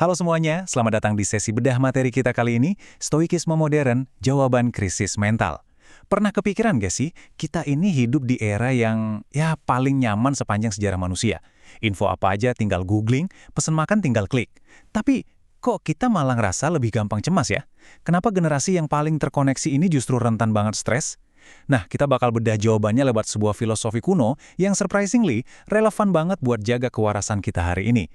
Halo semuanya, selamat datang di sesi bedah materi kita kali ini, Stoikisme Modern, Jawaban Krisis Mental. Pernah kepikiran gak sih, kita ini hidup di era yang paling nyaman sepanjang sejarah manusia. Info apa aja tinggal googling, pesen makan tinggal klik. Tapi, kok kita malah ngerasa lebih gampang cemas ya? Kenapa generasi yang paling terkoneksi ini justru rentan banget stres? Nah, kita bakal bedah jawabannya lewat sebuah filosofi kuno yang surprisingly relevan banget buat jaga kewarasan kita hari ini.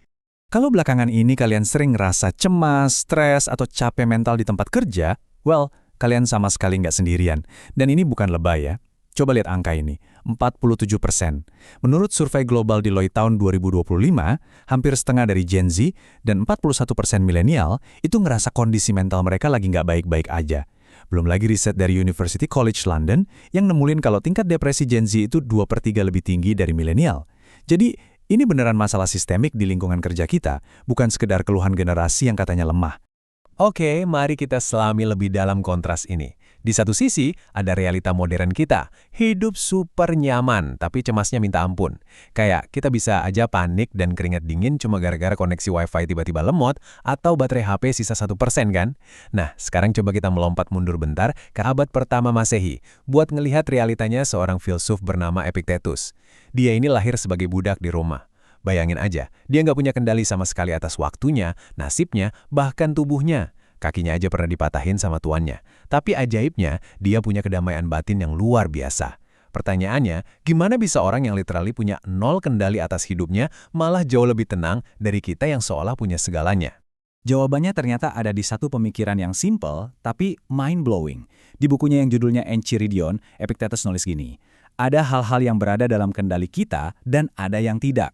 Kalau belakangan ini kalian sering ngerasa cemas, stres, atau capek mental di tempat kerja, well, kalian sama sekali nggak sendirian. Dan ini bukan lebay ya. Coba lihat angka ini, 47%. Menurut survei global Deloitte tahun 2025, hampir setengah dari Gen Z dan 41% milenial itu ngerasa kondisi mental mereka lagi nggak baik-baik aja. Belum lagi riset dari University College London yang nemulin kalau tingkat depresi Gen Z itu 2/3 lebih tinggi dari milenial. Jadi, ini beneran masalah sistemik di lingkungan kerja kita, bukan sekedar keluhan generasi yang katanya lemah. Oke, mari kita selami lebih dalam kontras ini. Di satu sisi, ada realita modern kita. Hidup super nyaman, tapi cemasnya minta ampun. Kayak kita bisa aja panik dan keringat dingin cuma gara-gara koneksi wifi tiba-tiba lemot, atau baterai HP sisa 1% kan? Nah, sekarang coba kita melompat mundur bentar ke abad pertama Masehi, buat ngelihat realitanya seorang filsuf bernama Epictetus. Dia ini lahir sebagai budak di Roma. Bayangin aja, dia nggak punya kendali sama sekali atas waktunya, nasibnya, bahkan tubuhnya. Kakinya aja pernah dipatahin sama tuannya. Tapi ajaibnya, dia punya kedamaian batin yang luar biasa. Pertanyaannya, gimana bisa orang yang literally punya nol kendali atas hidupnya malah jauh lebih tenang dari kita yang seolah punya segalanya? Jawabannya ternyata ada di satu pemikiran yang simple, tapi mind-blowing. Di bukunya yang judulnya Enchiridion, Epictetus nulis gini, ada hal-hal yang berada dalam kendali kita dan ada yang tidak.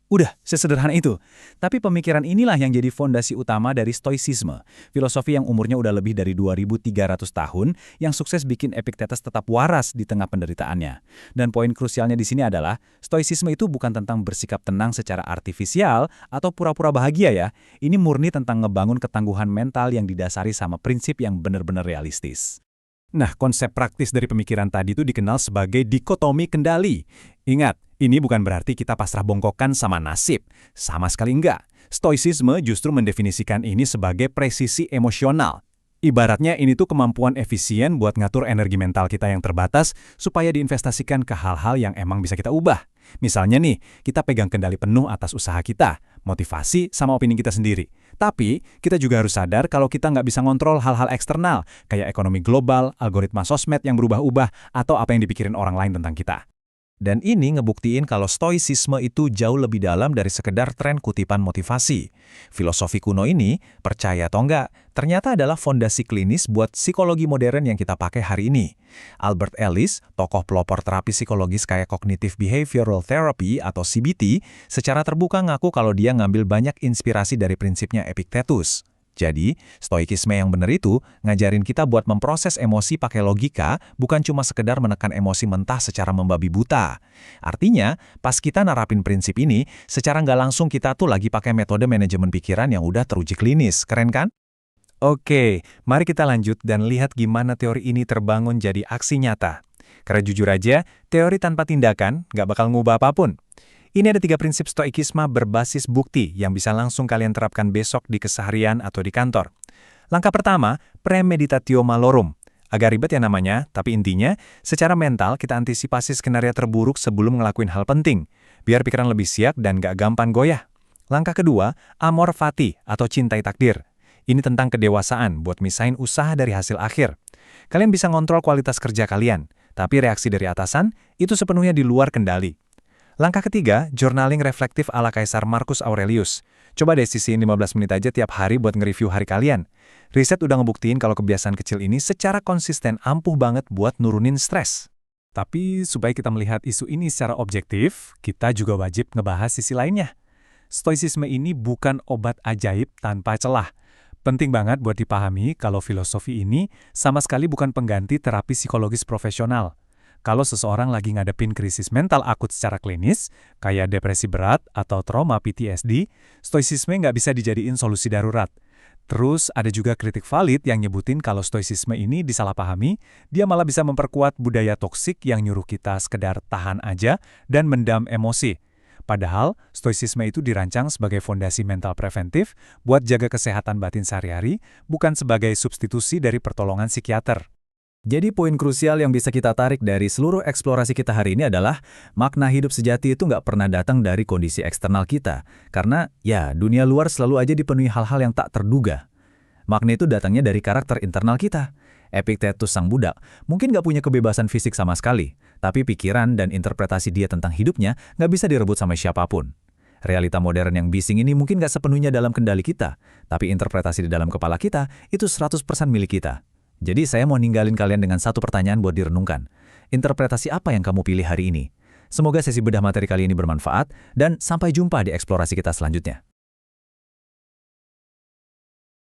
Udah, sesederhana itu. Tapi pemikiran inilah yang jadi fondasi utama dari Stoicisme, filosofi yang umurnya udah lebih dari 2.300 tahun, yang sukses bikin Epictetus tetap waras di tengah penderitaannya. Dan poin krusialnya di sini adalah, Stoicisme itu bukan tentang bersikap tenang secara artifisial atau pura-pura bahagia ya. Ini murni tentang ngebangun ketangguhan mental yang didasari sama prinsip yang benar-benar realistis. Nah, konsep praktis dari pemikiran tadi itu dikenal sebagai dikotomi kendali. Ingat, ini bukan berarti kita pasrah bongkokan sama nasib. Sama sekali enggak. Stoicisme justru mendefinisikan ini sebagai presisi emosional. Ibaratnya ini tuh kemampuan efisien buat ngatur energi mental kita yang terbatas supaya diinvestasikan ke hal-hal yang emang bisa kita ubah. Misalnya nih, kita pegang kendali penuh atas usaha kita, motivasi sama opini kita sendiri. Tapi, kita juga harus sadar kalau kita nggak bisa ngontrol hal-hal eksternal, kayak ekonomi global, algoritma sosmed yang berubah-ubah, atau apa yang dipikirin orang lain tentang kita. Dan ini ngebuktiin kalau stoicisme itu jauh lebih dalam dari sekedar tren kutipan motivasi. Filosofi kuno ini, percaya atau enggak, ternyata adalah fondasi klinis buat psikologi modern yang kita pakai hari ini. Albert Ellis, tokoh pelopor terapi psikologis kayak Cognitive Behavioral Therapy atau CBT, secara terbuka ngaku kalau dia ngambil banyak inspirasi dari prinsipnya Epictetus. Jadi, stoikisme yang benar itu ngajarin kita buat memproses emosi pakai logika, bukan cuma sekedar menekan emosi mentah secara membabi buta. Artinya, pas kita narapin prinsip ini, secara nggak langsung kita tuh lagi pakai metode manajemen pikiran yang udah teruji klinis. Keren kan? Oke, mari kita lanjut dan lihat gimana teori ini terbangun jadi aksi nyata. Karena jujur aja, teori tanpa tindakan nggak bakal ngubah apapun. Ini ada 3 prinsip stoikisme berbasis bukti yang bisa langsung kalian terapkan besok di keseharian atau di kantor. Langkah pertama, premeditatio malorum. Agak ribet ya namanya, tapi intinya, secara mental kita antisipasi skenario terburuk sebelum ngelakuin hal penting, biar pikiran lebih siap dan gak gampang goyah. Langkah kedua, amor fati atau cintai takdir. Ini tentang kedewasaan buat misahin usaha dari hasil akhir. Kalian bisa ngontrol kualitas kerja kalian, tapi reaksi dari atasan itu sepenuhnya di luar kendali. Langkah ketiga, journaling reflektif ala Kaisar Marcus Aurelius. Coba deh sisihin 15 menit aja tiap hari buat nge-review hari kalian. Riset udah ngebuktiin kalau kebiasaan kecil ini secara konsisten ampuh banget buat nurunin stres. Tapi supaya kita melihat isu ini secara objektif, kita juga wajib ngebahas sisi lainnya. Stoicisme ini bukan obat ajaib tanpa celah. Penting banget buat dipahami kalau filosofi ini sama sekali bukan pengganti terapi psikologis profesional. Kalau seseorang lagi ngadepin krisis mental akut secara klinis, kayak depresi berat atau trauma PTSD, stoicisme nggak bisa dijadiin solusi darurat. Terus ada juga kritik valid yang nyebutin kalau stoicisme ini disalahpahami, dia malah bisa memperkuat budaya toksik yang nyuruh kita sekedar tahan aja dan mendam emosi. Padahal, stoicisme itu dirancang sebagai fondasi mental preventif buat jaga kesehatan batin sehari-hari, bukan sebagai substitusi dari pertolongan psikiater. Jadi poin krusial yang bisa kita tarik dari seluruh eksplorasi kita hari ini adalah makna hidup sejati itu nggak pernah datang dari kondisi eksternal kita. Karena ya dunia luar selalu aja dipenuhi hal-hal yang tak terduga. Makna itu datangnya dari karakter internal kita. Epictetus sang budak mungkin nggak punya kebebasan fisik sama sekali, tapi pikiran dan interpretasi dia tentang hidupnya nggak bisa direbut sama siapapun. Realita modern yang bising ini mungkin nggak sepenuhnya dalam kendali kita, tapi interpretasi di dalam kepala kita itu 100% milik kita. Jadi saya mau ninggalin kalian dengan satu pertanyaan buat direnungkan. Interpretasi apa yang kamu pilih hari ini? Semoga sesi bedah materi kali ini bermanfaat, dan sampai jumpa di eksplorasi kita selanjutnya.